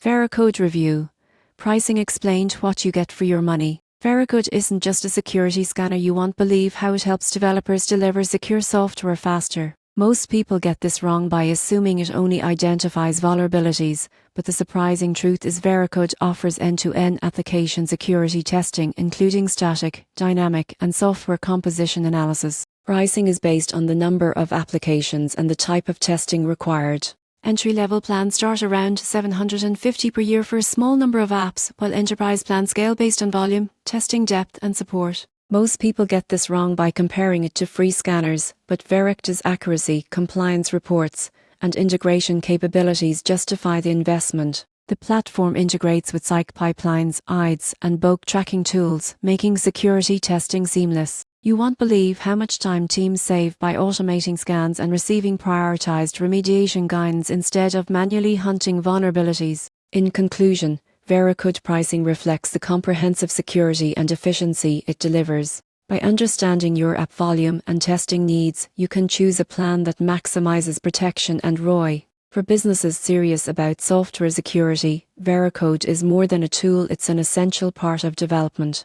Veracode Review. Pricing explained, what you get for your money. Veracode isn't just a security scanner. You won't believe how it helps developers deliver secure software faster. Most people get this wrong by assuming it only identifies vulnerabilities, but the surprising truth is Veracode offers end-to-end application security testing, including static, dynamic, and software composition analysis. Pricing is based on the number of applications and the type of testing required. Entry-level plans start around $750 per year for a small number of apps, while enterprise plans scale based on volume, testing depth, and support. Most people get this wrong by comparing it to free scanners, but Veracode's accuracy, compliance reports, and integration capabilities justify the investment. The platform integrates with psych pipelines, IDEs, and bug tracking tools, making security testing seamless. You won't believe how much time teams save by automating scans and receiving prioritized remediation guidance instead of manually hunting vulnerabilities. In conclusion, Veracode pricing reflects the comprehensive security and efficiency it delivers. By understanding your app volume and testing needs, you can choose a plan that maximizes protection and ROI. For businesses serious about software security, Veracode is more than a tool, it's an essential part of development.